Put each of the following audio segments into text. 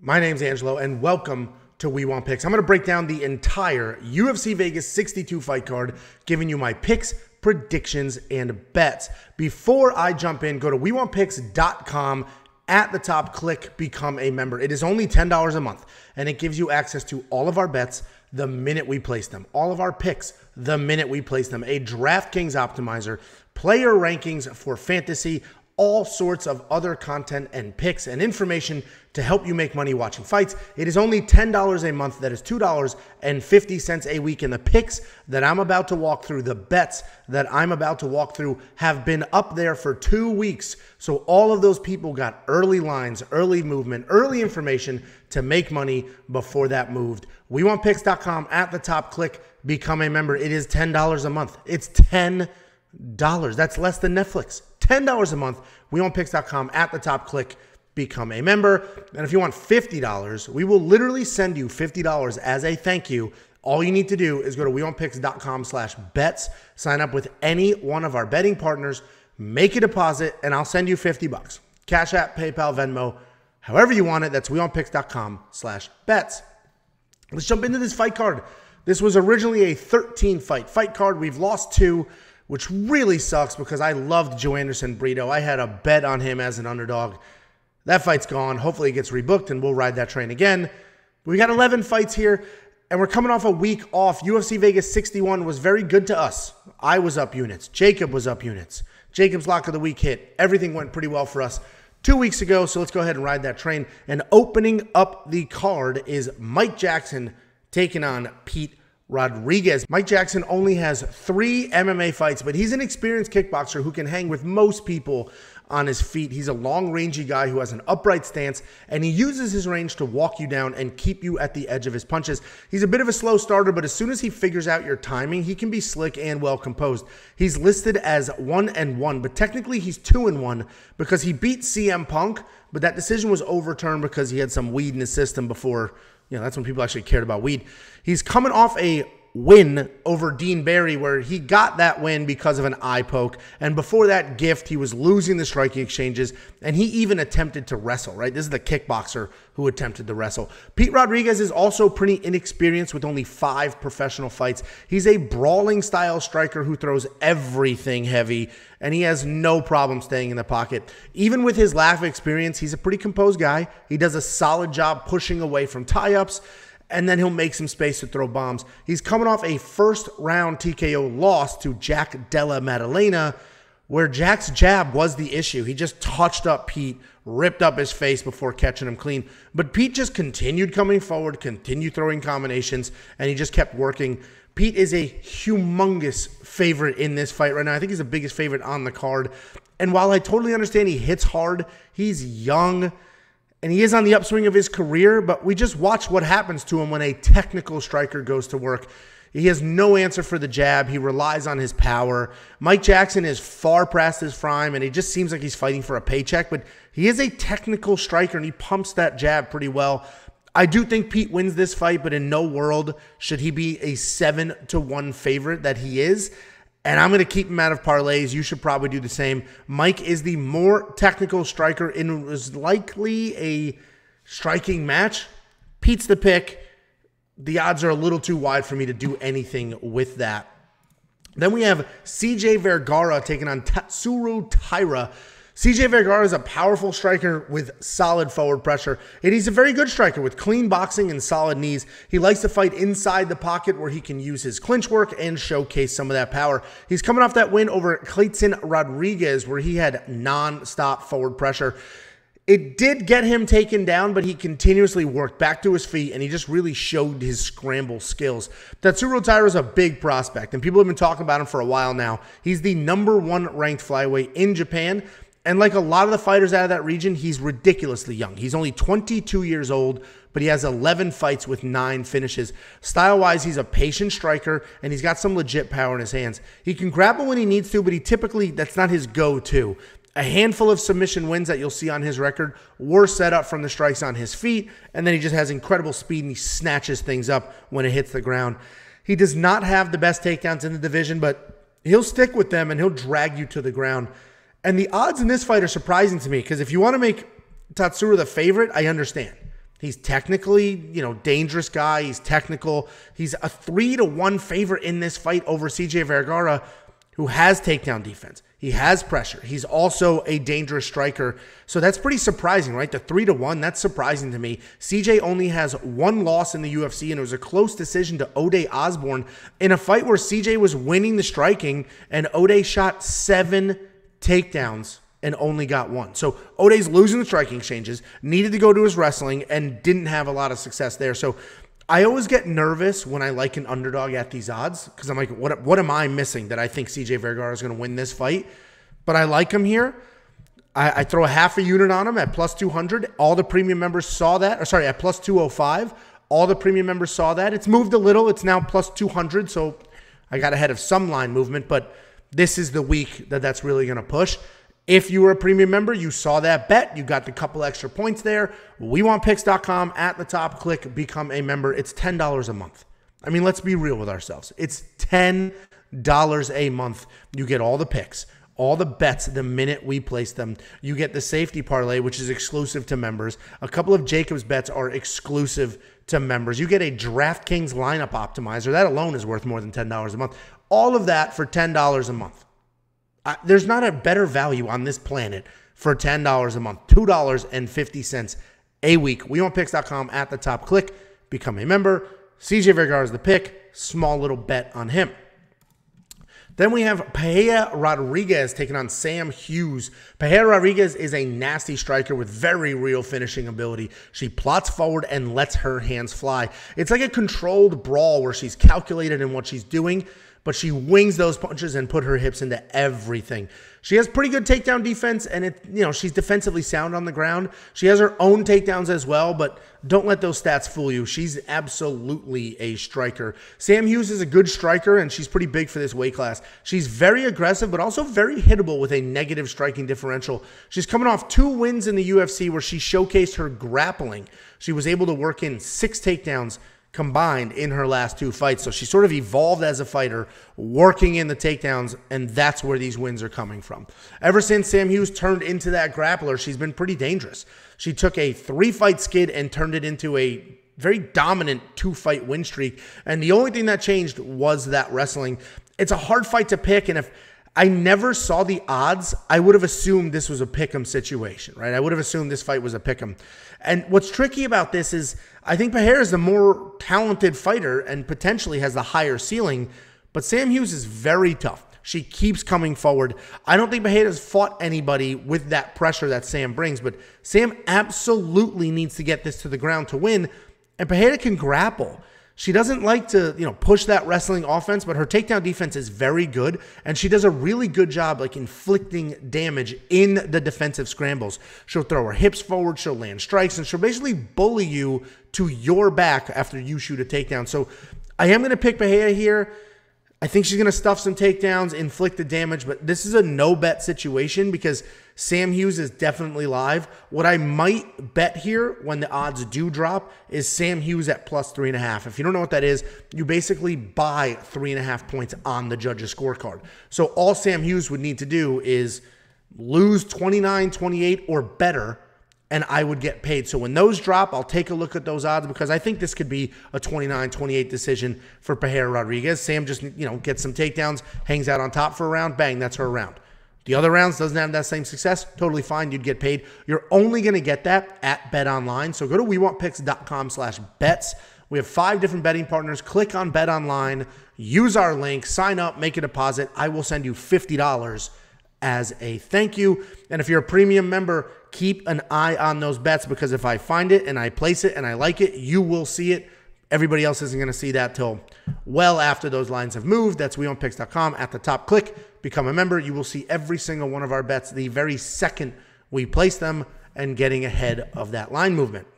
My name's Angelo, and welcome to We Want Picks. I'm going to break down the entire UFC Vegas 62 fight card, giving you my picks, predictions, and bets. Before I jump in, go to WeWantPicks.com. At the top, click Become a Member. It is only $10 a month, and it gives you access to all of our bets the minute we place them. All of our picks the minute we place them. A DraftKings optimizer, player rankings for fantasy, all sorts of other content and picks and information to help you make money watching fights. It is only $10 a month. That is $2.50 a week. And the picks that I'm about to walk through, the bets that I'm about to walk through, have been up there for 2 weeks. So all of those people got early lines, early movement, early information to make money before that moved. WeWantPicks.com. At the top, click Become a Member. It is $10 a month. It's $10. That's less than Netflix. $10 a month. WeWantPicks.com. At the top, click Become a Member. And if you want $50, we will literally send you $50 as a thank you. All you need to do is go to WeWantPicks.com/bets, sign up with any one of our betting partners, make a deposit, and I'll send you $50. Cash App, PayPal, Venmo, however you want it. That's WeWantPicks.com/bets. Let's jump into this fight card. This was originally a 13-fight card. We've lost 2, which really sucks because I loved Joe Anderson Brito. I had a bet on him as an underdog. That fight's gone. Hopefully it gets rebooked and we'll ride that train again. We got 11 fights here, and we're coming off a week off. UFC Vegas 61 was very good to us. I was up units. Jacob was up units. Jacob's lock of the week hit. Everything went pretty well for us 2 weeks ago, so let's go ahead and ride that train. And opening up the card is Mike Jackson taking on Pete Rodriguez. Mike Jackson only has 3 MMA fights, but he's an experienced kickboxer who can hang with most people on his feet. He's a long, rangy guy who has an upright stance, and he uses his range to walk you down and keep you at the edge of his punches. He's a bit of a slow starter, but as soon as he figures out your timing, he can be slick and well composed. He's listed as 1-1, but technically he's 2-1 because he beat CM Punk, but that decision was overturned because he had some weed in his system before. You know, that's when people actually cared about weed. He's coming off a win over Dean Barry, where he got that win because of an eye poke. And before that gift, he was losing the striking exchanges, and he even attempted to wrestle, right? This is the kickboxer who attempted to wrestle. Pete Rodriguez is also pretty inexperienced with only 5 professional fights. He's a brawling style striker who throws everything heavy, and he has no problem staying in the pocket. Even with his lack of experience, he's a pretty composed guy. He does a solid job pushing away from tie-ups, and then he'll make some space to throw bombs. He's coming off a first-round TKO loss to Jack Della Maddalena, where Jack's jab was the issue. He just touched up Pete, ripped up his face before catching him clean. But Pete just continued coming forward, continued throwing combinations, and he just kept working. Pete is a humongous favorite in this fight right now. I think he's the biggest favorite on the card. And while I totally understand he hits hard, he's young, and he is on the upswing of his career, but we just watch what happens to him when a technical striker goes to work. He has no answer for the jab. He relies on his power. Mike Jackson is far past his prime, and he just seems like he's fighting for a paycheck, but he is a technical striker, and he pumps that jab pretty well. I do think Pete wins this fight, but in no world should he be a 7-1 favorite that he is. And I'm going to keep him out of parlays. You should probably do the same. Mike is the more technical striker, and it was likely a striking match. Pete's the pick. The odds are a little too wide for me to do anything with that. Then we have CJ Vergara taking on Tatsuro Taira. CJ Vergara is a powerful striker with solid forward pressure, and he's a very good striker with clean boxing and solid knees. He likes to fight inside the pocket where he can use his clinch work and showcase some of that power. He's coming off that win over Clayton Rodriguez, where he had non-stop forward pressure. It did get him taken down, but he continuously worked back to his feet, and he just really showed his scramble skills. Tatsuro Taira is a big prospect, and people have been talking about him for a while now. He's the #1 ranked flyweight in Japan. And like a lot of the fighters out of that region, he's ridiculously young. He's only 22 years old, but he has 11 fights with 9 finishes. Style-wise, he's a patient striker, and he's got some legit power in his hands. He can grapple when he needs to, but that's not his go-to. A handful of submission wins that you'll see on his record were set up from the strikes on his feet, and then he just has incredible speed, and he snatches things up when it hits the ground. He does not have the best takedowns in the division, but he'll stick with them, and he'll drag you to the ground. And the odds in this fight are surprising to me because if you want to make Tatsuro the favorite, I understand. He's technically, dangerous guy. He's technical. He's a 3-1 favorite in this fight over CJ Vergara, who has takedown defense. He has pressure. He's also a dangerous striker. So that's pretty surprising, right? The 3-1, that's surprising to me. CJ only has one loss in the UFC, and it was a close decision to Ode Osborne in a fight where CJ was winning the striking, and Ode shot 7 takedowns and only got 1. So Ode's losing the striking exchanges, needed to go to his wrestling, and didn't have a lot of success there. So I always get nervous when I like an underdog at these odds because I'm like, what am I missing that I think CJ Vergara is going to win this fight? But I like him here. I throw a half a unit on him at plus 200. All the premium members saw that. Or sorry, at plus 205. All the premium members saw that. It's moved a little. It's now plus 200. So I got ahead of some line movement. But this is the week that's really going to push. If you were a premium member, you saw that bet. You got the couple extra points there. WeWantPicks.com at the top. Click Become a Member. It's $10 a month. I mean, let's be real with ourselves. It's $10 a month. You get all the picks, all the bets the minute we place them. You get the safety parlay, which is exclusive to members. A couple of Jacob's bets are exclusive to members. You get a DraftKings lineup optimizer. That alone is worth more than $10 a month. All of that for $10 a month. There's not a better value on this planet for $10 a month, $2.50 a week. WeWantPicks.com at the top. Click, become a member. CJ Vergara is the pick. Small little bet on him. Then we have Piera Rodriguez taking on Sam Hughes. Piera Rodriguez is a nasty striker with very real finishing ability. She plots forward and lets her hands fly. It's like a controlled brawl where she's calculated in what she's doing, but she wings those punches and put her hips into everything. She has pretty good takedown defense, and she's defensively sound on the ground. She has her own takedowns as well, but don't let those stats fool you. She's absolutely a striker. Sam Hughes is a good striker, and she's pretty big for this weight class. She's very aggressive, but also very hittable with a negative striking differential. She's coming off 2 wins in the UFC where she showcased her grappling. She was able to work in 6 takedowns combined in her last 2 fights. So she sort of evolved as a fighter, working in the takedowns, and that's where these wins are coming from. Ever since Sam Hughes turned into that grappler, she's been pretty dangerous. She took a 3-fight skid and turned it into a very dominant 2-fight win streak, and the only thing that changed was that wrestling. It's a hard fight to pick, and if I never saw the odds, I would have assumed this was a pick'em situation, right? I would have assumed this fight was a pick'em. And what's tricky about this is I think Piera is the more talented fighter and potentially has the higher ceiling, but Sam Hughes is very tough. She keeps coming forward. I don't think Piera has fought anybody with that pressure that Sam brings, but Sam absolutely needs to get this to the ground to win, and Piera can grapple. She doesn't like to, push that wrestling offense, but her takedown defense is very good, and she does a really good job inflicting damage in the defensive scrambles. She'll throw her hips forward, she'll land strikes, and she'll basically bully you to your back after you shoot a takedown. So I am going to pick Piera here. I think she's going to stuff some takedowns, inflict the damage, but this is a no-bet situation because Sam Hughes is definitely live. What I might bet here when the odds do drop is Sam Hughes at plus 3.5. If you don't know what that is, you basically buy 3.5 points on the judge's scorecard. So all Sam Hughes would need to do is lose 29-28 or better, and I would get paid. So when those drop, I'll take a look at those odds because I think this could be a 29-28 decision for Piera Rodriguez. Sam just, gets some takedowns, hangs out on top for a round, bang, that's her round. The other rounds doesn't have that same success, totally fine, you'd get paid. You're only going to get that at BetOnline. So go to WeWantPicks.com/bets. We have 5 different betting partners. Click on BetOnline, use our link, sign up, make a deposit. I will send you $50 as a thank you. And if you're a premium member, keep an eye on those bets because if I find it and I place it and I like it, you will see it. Everybody else isn't going to see that till well after those lines have moved. That's WeWantPicks.com. At the top, click, become a member. You will see every single one of our bets the very second we place them and getting ahead of that line movement.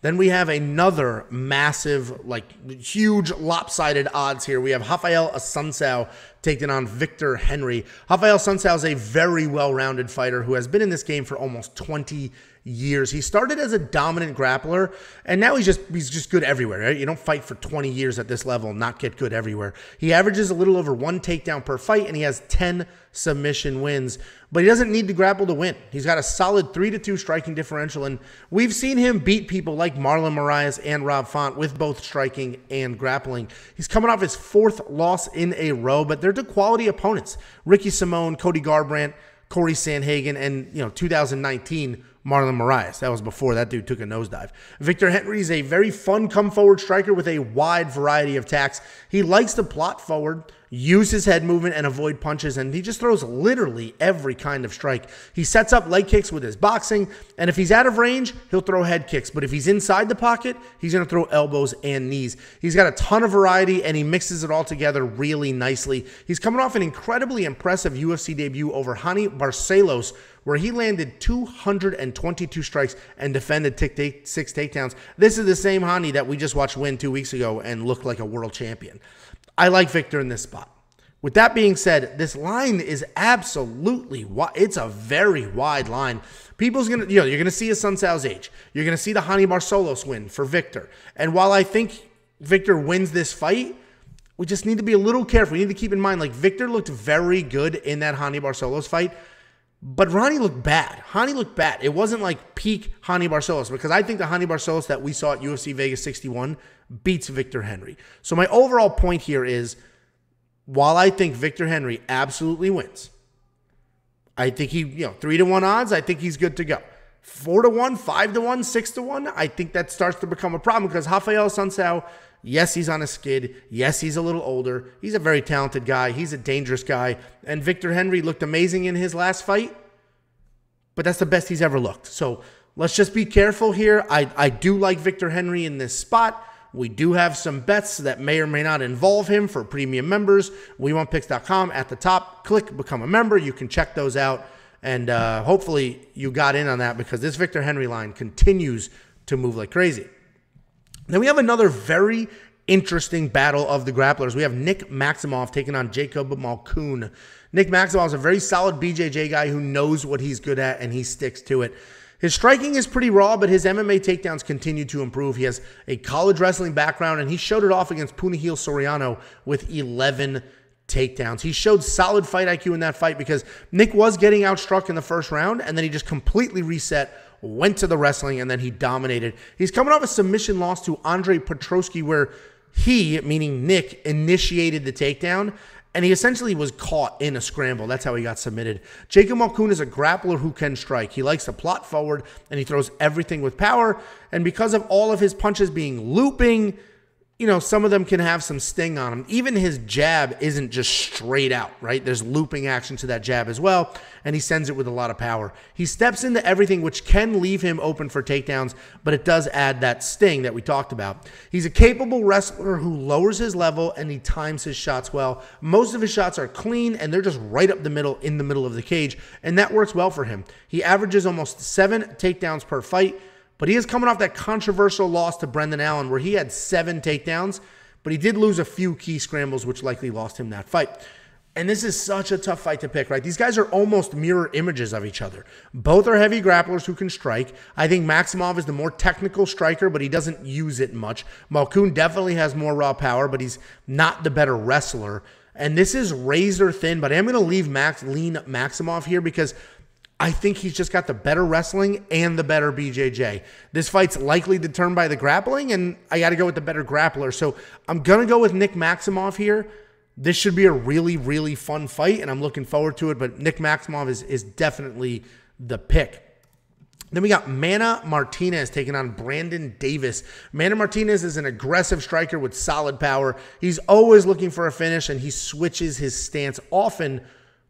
Then we have another massive, huge lopsided odds here. We have Raphael Assuncao taking on Victor Henry. Raphael Assuncao is a very well-rounded fighter who has been in this game for almost 20 years. He started as a dominant grappler, and now he's just good everywhere, right? You don't fight for 20 years at this level and not get good everywhere. He averages a little over 1 takedown per fight, and he has 10 submission wins, but he doesn't need to grapple to win. He's got a solid 3-2 striking differential, and we've seen him beat people like Marlon Moraes and Rob Font with both striking and grappling. He's coming off his 4th loss in a row, but they're to quality opponents. Ricky Simone, Cody Garbrandt, Corey Sandhagen, and 2019 Marlon Moraes. That was before that dude took a nosedive. Victor Henry is a very fun come-forward striker with a wide variety of attacks. He likes to plot forward, use his head movement, and avoid punches, and he just throws literally every kind of strike. He sets up leg kicks with his boxing, and if he's out of range, he'll throw head kicks. But if he's inside the pocket, he's going to throw elbows and knees. He's got a ton of variety, and he mixes it all together really nicely. He's coming off an incredibly impressive UFC debut over Hani Barcelos, where he landed 222 strikes and defended 6 takedowns. This is the same Hani that we just watched win 2 weeks ago and looked like a world champion. I like Victor in this spot. With that being said, this line is absolutely wide. It's a very wide line. People's gonna, you're gonna see Assuncao's age. You're gonna see the Hani Barcelos win for Victor. And while I think Victor wins this fight, we just need to be a little careful. We need to keep in mind, like, Victor looked very good in that Hani Barcelos fight, but Ronnie looked bad. Hani looked bad. It wasn't like peak Hani Barcelos, because I think the Hani Barcelos that we saw at UFC Vegas 61 beats Victor Henry. So my overall point here is, while I think Victor Henry absolutely wins, I think he, 3-1 odds, I think he's good to go. 4-1, 5-1, 6-1, I think that starts to become a problem, because Raphael Assuncao, yes, he's on a skid. Yes, he's a little older. He's a very talented guy. He's a dangerous guy. And Victor Henry looked amazing in his last fight, but that's the best he's ever looked. So let's just be careful here. I do like Victor Henry in this spot. We do have some bets that may or may not involve him for premium members. WeWantPicks.com at the top. Click Become a Member. You can check those out. And hopefully you got in on that, because this Victor Henry line continues to move like crazy. Then we have another very interesting battle of the grapplers. We have Nick Maximov taking on Jacob Malkoun. Nick Maximov is a very solid BJJ guy who knows what he's good at, and he sticks to it. His striking is pretty raw, but his MMA takedowns continue to improve. He has a college wrestling background, and he showed it off against Punahil Soriano with 11 takedowns. He showed solid fight IQ in that fight, because Nick was getting outstruck in the first round, and then he just completely reset, went to the wrestling, and then he dominated. He's coming off a submission loss to Andre Petrosky, where he, meaning Nick, initiated the takedown, and he essentially was caught in a scramble. That's how he got submitted. Jacob Malkoun is a grappler who can strike. He likes to plot forward, and he throws everything with power, and because of all of his punches being looping, some of them can have some sting on them. Even his jab isn't just straight out, right? There's looping action to that jab as well, and he sends it with a lot of power. He steps into everything, which can leave him open for takedowns, but it does add that sting that we talked about. He's a capable wrestler who lowers his level, and he times his shots well. Most of his shots are clean, and they're just right up the middle, in the middle of the cage, and that works well for him. He averages almost 7 takedowns per fight, but he is coming off that controversial loss to Brendan Allen, where he had 7 takedowns, but he did lose a few key scrambles, which likely lost him that fight. And this is such a tough fight to pick, right? These guys are almost mirror images of each other. Both are heavy grapplers who can strike. I think Maximov is the more technical striker, but he doesn't use it much. Malkoun definitely has more raw power, but he's not the better wrestler. And this is razor thin, but I am going to lean Maximov here, because I think he's just got the better wrestling and the better BJJ. This fight's likely determined by the grappling, and I got to go with the better grappler. So I'm going to go with Nick Maximov here. This should be a really, really fun fight, and I'm looking forward to it, but Nick Maximov is definitely the pick. Then we got Mana Martinez taking on Brandon Davis. Mana Martinez is an aggressive striker with solid power. He's always looking for a finish, and he switches his stance often,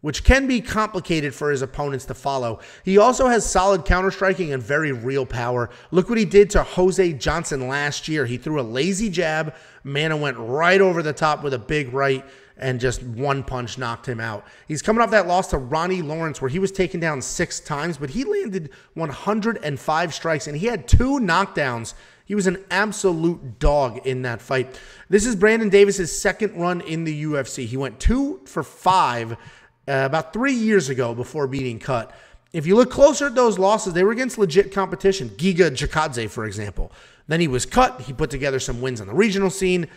which can be complicated for his opponents to follow. He also has solid counter-striking and very real power. Look what he did to Jose Johnson last year. He threw a lazy jab. Mana went right over the top with a big right, and just one punch knocked him out. He's coming off that loss to Ronnie Lawrence, where he was taken down 6 times, but he landed 105 strikes, and he had 2 knockdowns. He was an absolute dog in that fight. This is Brandon Davis's 2nd run in the UFC. He went 2 for 5 about 3 years ago before being cut. if you look closer at those losses, they were against legit competition. Giga Chikadze, for example. Then he was cut. He put together some wins on the regional scene.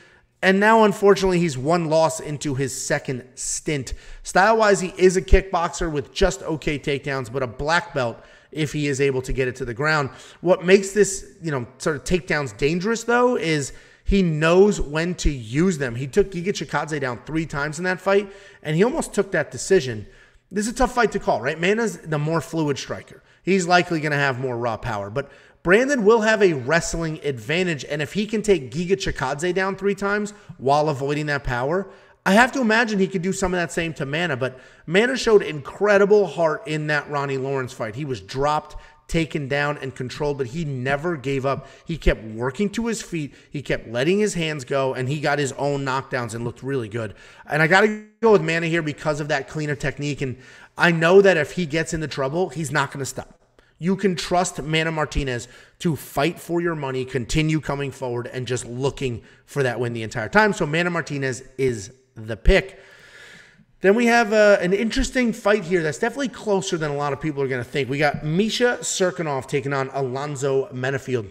And now, unfortunately, he's one loss into his second stint. Style-wise, he is a kickboxer with just okay takedowns, but a black belt if he is able to get it to the ground. What makes this, sort of takedowns dangerous, though, is he knows when to use them. He took Giga Chikadze down 3 times in that fight, and he almost took that decision. This is a tough fight to call, right? Mana's the more fluid striker. He's likely going to have more raw power, but Brandon will have a wrestling advantage, and if he can take Giga Chikadze down 3 times while avoiding that power, I have to imagine he could do some of that same to Mana, but Mana showed incredible heart in that Ronnie Lawrence fight. He was dropped, taken down, and controlled, but he never gave up. He kept working to his feet. He kept letting his hands go, and he got his own knockdowns and looked really good. And I got to go with Mana here because of that cleaner technique, and I know that if he gets into trouble, he's not going to stop. You can trust Mana Martinez to fight for your money, continue coming forward, and just looking for that win the entire time. So Mana Martinez is the pick. Then we have an interesting fight here that's definitely closer than a lot of people are going to think. We got Misha Cirkunov taking on Alonzo Menifield.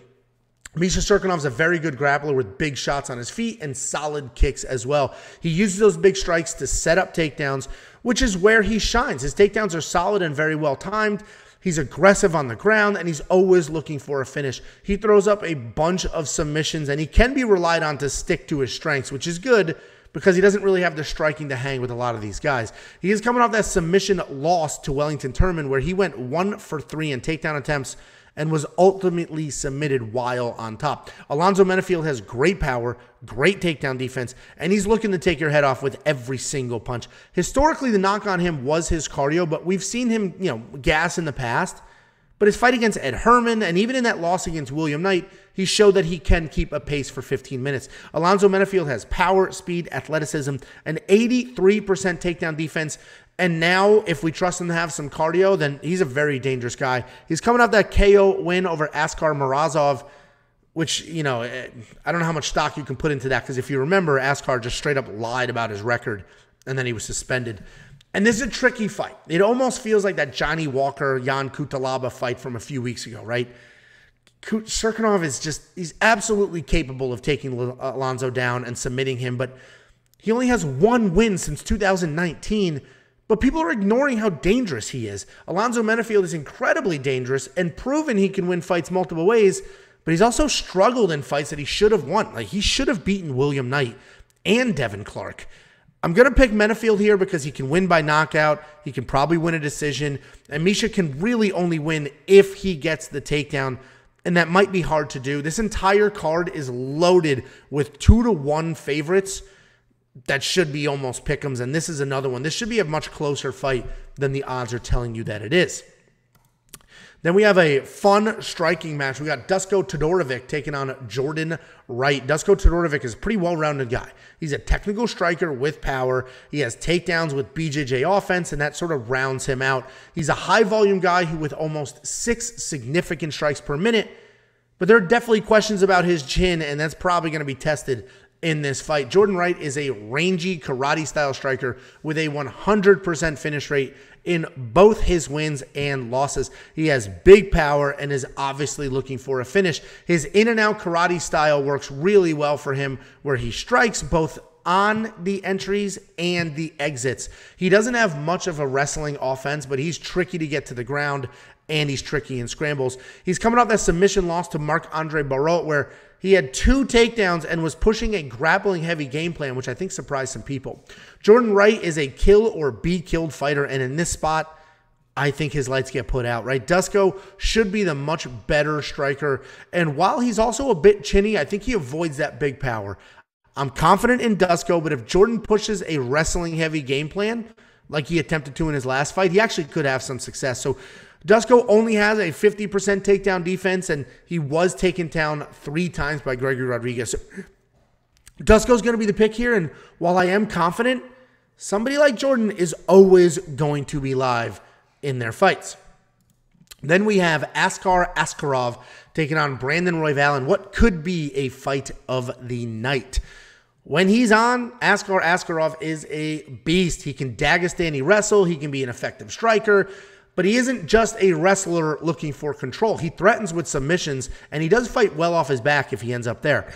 Misha Cirkunov is a very good grappler with big shots on his feet and solid kicks as well. He uses those big strikes to set up takedowns, which is where he shines. His takedowns are solid and very well timed. He's aggressive on the ground, and he's always looking for a finish. He throws up a bunch of submissions, and he can be relied on to stick to his strengths, which is good because he doesn't really have the striking to hang with a lot of these guys. He is coming off that submission loss to Wellington Turman, where he went 1 for 3 in takedown attempts and was ultimately submitted while on top. Alonzo Menifield has great power, great takedown defense, and he's looking to take your head off with every single punch. Historically, the knock on him was his cardio, but we've seen him, gas in the past. But his fight against Ed Herman, and even in that loss against William Knight, he showed that he can keep a pace for 15 minutes. Alonzo Menifield has power, speed, athleticism, an 83% takedown defense. And now, if we trust him to have some cardio, then he's a very dangerous guy. He's coming off that KO win over Askar Morozov, which, I don't know how much stock you can put into that, because if you remember, Askar just straight up lied about his record, and then he was suspended. And this is a tricky fight. It almost feels like that Johnny Walker, Jan Kutalaba fight from a few weeks ago, right? Cirkunov he's absolutely capable of taking Alonzo down and submitting him, but he only has 1 win since 2019, but people are ignoring how dangerous he is. Alonzo Menifield is incredibly dangerous and proven he can win fights multiple ways, but he's also struggled in fights that he should have won. Like, he should have beaten William Knight and Devin Clark. I'm going to pick Menifield here because he can win by knockout. He can probably win a decision. And Misha can really only win if he gets the takedown, and that might be hard to do. This entire card is loaded with 2-1 favorites that should be almost pick'ems, and this is another one. This should be a much closer fight than the odds are telling you that it is. Then we have a fun striking match. We got Dusko Todorovic taking on Jordan Wright. Dusko Todorovic is a pretty well-rounded guy. He's a technical striker with power. He has takedowns with BJJ offense, and that sort of rounds him out. He's a high-volume guy who with almost 6 significant strikes per minute, but there are definitely questions about his chin, and that's probably going to be tested in this fight. Jordan Wright is a rangy karate-style striker with a 100% finish rate in both his wins and losses. He has big power and is obviously looking for a finish. His in-and-out karate style works really well for him, where he strikes both on the entries and the exits. He doesn't have much of a wrestling offense, but he's tricky to get to the ground, and he's tricky in scrambles. He's coming off that submission loss to Marc-Andre Barrault, where he had 2 takedowns and was pushing a grappling-heavy game plan, which I think surprised some people. Jordan Wright is a kill or be killed fighter, and in this spot, I think his lights get put out, right? Dusko should be the much better striker, and while he's also a bit chinny, I think he avoids that big power. I'm confident in Dusko, but if Jordan pushes a wrestling-heavy game plan, like he attempted to in his last fight, he actually could have some success. So Dusko only has a 50% takedown defense, and he was taken down 3 times by Gregory Rodriguez. So Dusko's going to be the pick here, and while I am confident, somebody like Jordan is always going to be live in their fights. Then we have Askar Askarov taking on Brandon Royval in what could be a fight of the night. When he's on, Askar Askarov is a beast. He can Dagestani wrestle. He can be an effective striker. But he isn't just a wrestler looking for control. He threatens with submissions, and he does fight well off his back if he ends up there.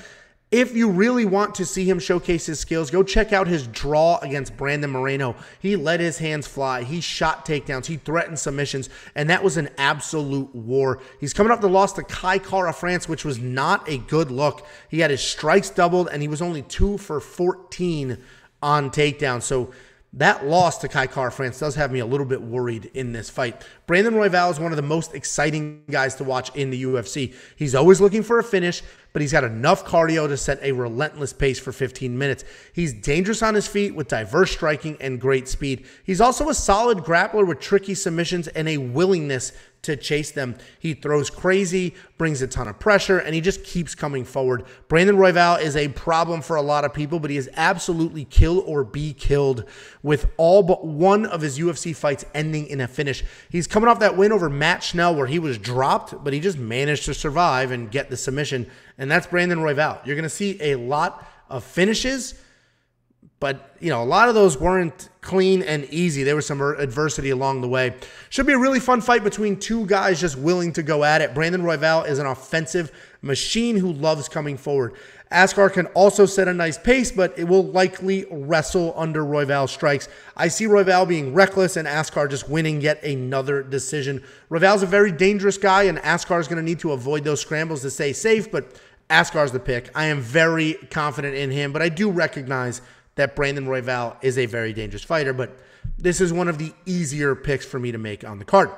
If you really want to see him showcase his skills, go check out his draw against Brandon Moreno. He let his hands fly. He shot takedowns. He threatened submissions, and that was an absolute war. He's coming off the loss to Kai Kara-France, which was not a good look. He had his strikes doubled, and he was only 2 for 14 on takedowns. So that loss to Kai Kara-France does have me a little bit worried in this fight. Brandon Royval is one of the most exciting guys to watch in the UFC. He's always looking for a finish, but he's got enough cardio to set a relentless pace for 15 minutes. He's dangerous on his feet with diverse striking and great speed. He's also a solid grappler with tricky submissions and a willingness to chase them. He throws crazy, brings a ton of pressure, and he just keeps coming forward. Brandon Royval is a problem for a lot of people, but he is absolutely kill or be killed, with all but one of his UFC fights ending in a finish. He's coming off that win over Matt Schnell where he was dropped, but he just managed to survive and get the submission, and that's Brandon Royval. You're going to see a lot of finishes, but, you know, a lot of those weren't clean and easy. There was some adversity along the way. Should be a really fun fight between two guys just willing to go at it. Brandon Royval is an offensive machine who loves coming forward. Askar can also set a nice pace, but it will likely wrestle under Royval's strikes. I see Royval being reckless and Askar just winning yet another decision. Royval's a very dangerous guy, and Askar is going to need to avoid those scrambles to stay safe, but Askar's the pick. I am very confident in him, but I do recognize that Brandon Royval is a very dangerous fighter, but this is one of the easier picks for me to make on the card.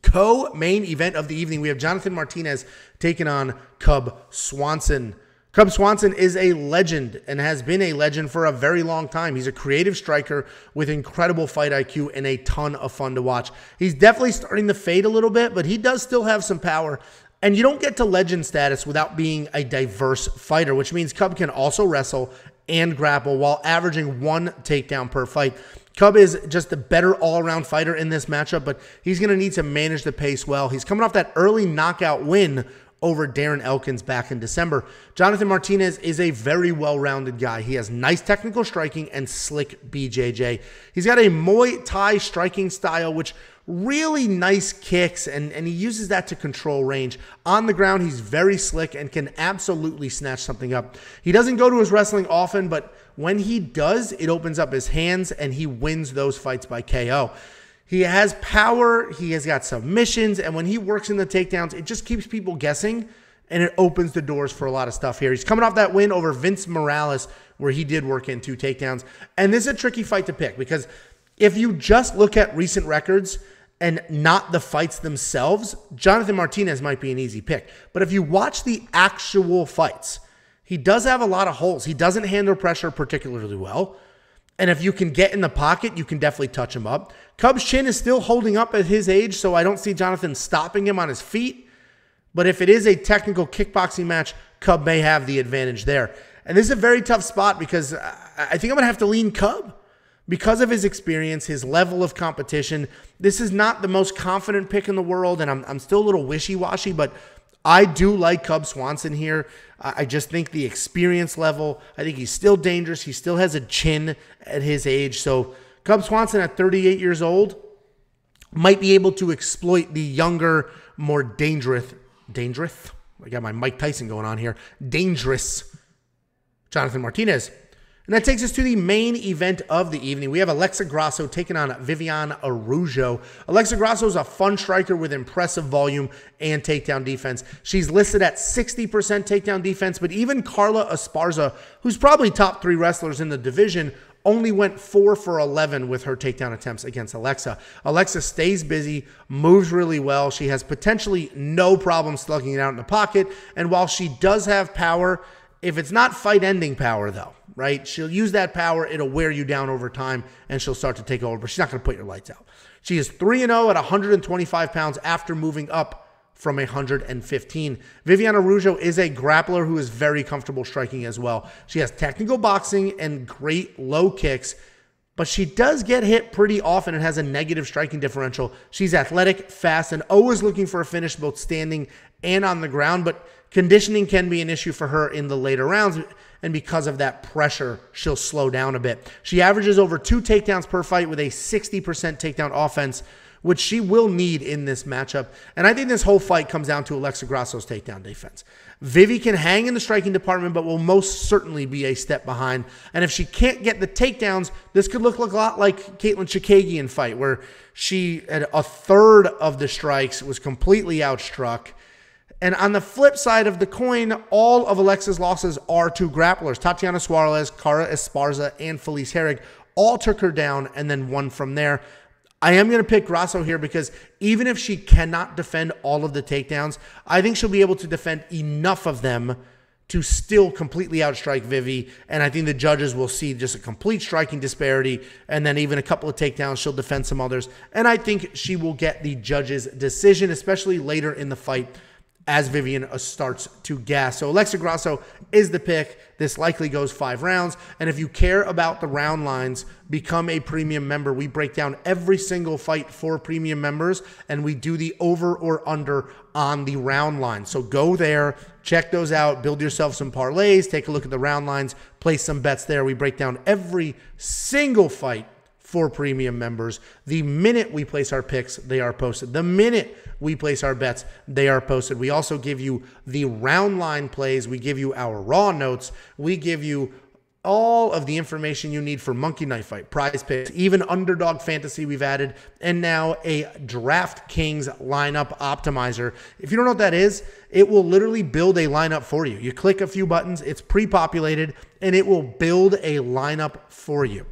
Co-main event of the evening, we have Jonathan Martinez taking on Cub Swanson. Cub Swanson is a legend and has been a legend for a very long time. He's a creative striker with incredible fight IQ and a ton of fun to watch. He's definitely starting to fade a little bit, but he does still have some power. And you don't get to legend status without being a diverse fighter, which means Cub can also wrestle and grapple while averaging 1 takedown per fight. Cub is just a better all-around fighter in this matchup, but he's going to need to manage the pace well. He's coming off that early knockout win over Darren Elkins back in December. Jonathan Martinez is a very well-rounded guy. He has nice technical striking and slick BJJ. He's got a Muay Thai striking style, which really nice kicks, and he uses that to control range. On the ground, he's very slick and can absolutely snatch something up. He doesn't go to his wrestling often, but when he does, it opens up his hands, and he wins those fights by KO. He has power, he has got submissions, and when he works in the takedowns, it just keeps people guessing, and it opens the doors for a lot of stuff here. He's coming off that win over Vince Morales, where he did work in 2 takedowns, and this is a tricky fight to pick, because if you just look at recent records and not the fights themselves, Jonathan Martinez might be an easy pick. But if you watch the actual fights, he does have a lot of holes. He doesn't handle pressure particularly well. And if you can get in the pocket, you can definitely touch him up. Cub's chin is still holding up at his age, so I don't see Jonathan stopping him on his feet. But if it is a technical kickboxing match, Cub may have the advantage there. And this is a very tough spot because I think I'm going to have to lean Cub. Because of his experience, his level of competition, this is not the most confident pick in the world, and I'm still a little wishy-washy, but I do like Cub Swanson here. I just think the experience level, I think he's still dangerous. He still has a chin at his age. So Cub Swanson at 38 years old might be able to exploit the younger, more dangerous? I got my Mike Tyson going on here. Dangerous Jonathan Martinez. And that takes us to the main event of the evening. We have Alexa Grasso taking on Viviane Araujo. Alexa Grasso is a fun striker with impressive volume and takedown defense. She's listed at 60% takedown defense, but even Carla Esparza, who's probably top 3 wrestlers in the division, only went 4 for 11 with her takedown attempts against Alexa. Alexa stays busy, moves really well. She has potentially no problem slugging it out in the pocket. And while she does have power, if it's not fight-ending power, though, right, she'll use that power. It'll wear you down over time, and she'll start to take over. But she's not going to put your lights out. She is 3-0 at 125 pounds after moving up from 115. Viviane Araujo is a grappler who is very comfortable striking as well. She has technical boxing and great low kicks, but she does get hit pretty often and has a negative striking differential. She's athletic, fast, and always looking for a finish both standing and on the ground, but conditioning can be an issue for her in the later rounds, and because of that pressure, she'll slow down a bit. She averages over 2 takedowns per fight with a 60% takedown offense, which she will need in this matchup. And I think this whole fight comes down to Alexa Grasso's takedown defense. Vivi can hang in the striking department, but will most certainly be a step behind. And if she can't get the takedowns, this could look a lot like Caitlin Chikagian fight, where she had a third of the strikes, was completely outstruck. And on the flip side of the coin, all of Alexa's losses are to grapplers. Tatiana Suarez, Cara Esparza, and Felice Herrig all took her down and then won from there. I am going to pick Grasso here because even if she cannot defend all of the takedowns, I think she'll be able to defend enough of them to still completely outstrike Vivi. And I think the judges will see just a complete striking disparity and then even a couple of takedowns. She'll defend some others. And I think she will get the judges' decision, especially later in the fight as Viviane starts to gas. So Alexa Grasso is the pick. This likely goes 5 rounds. And if you care about the round lines, become a premium member. We break down every single fight for premium members, and we do the over or under on the round line. So go there, check those out, build yourself some parlays, take a look at the round lines, place some bets there. We break down every single fight for premium members. The minute we place our picks, they are posted. The minute we place our bets, they are posted. We also give you the round line plays. We give you our raw notes. We give you all of the information you need for Monkey Knife Fight, Prize Picks, even Underdog Fantasy we've added, and now a DraftKings lineup optimizer. If you don't know what that is, it will literally build a lineup for you. You click a few buttons, it's pre-populated, and it will build a lineup for you.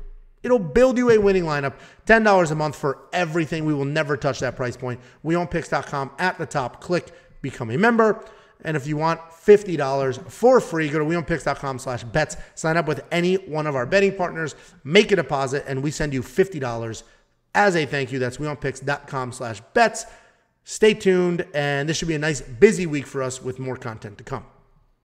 It'll build you a winning lineup, $10 a month for everything. We will never touch that price point. WeOwnPicks.com at the top. Click Become a Member. And if you want $50 for free, go to WeOwnPicks.com/bets. Sign up with any one of our betting partners. Make a deposit, and we send you $50 as a thank you. That's WeOwnPicks.com/bets. Stay tuned, and this should be a nice, busy week for us with more content to come.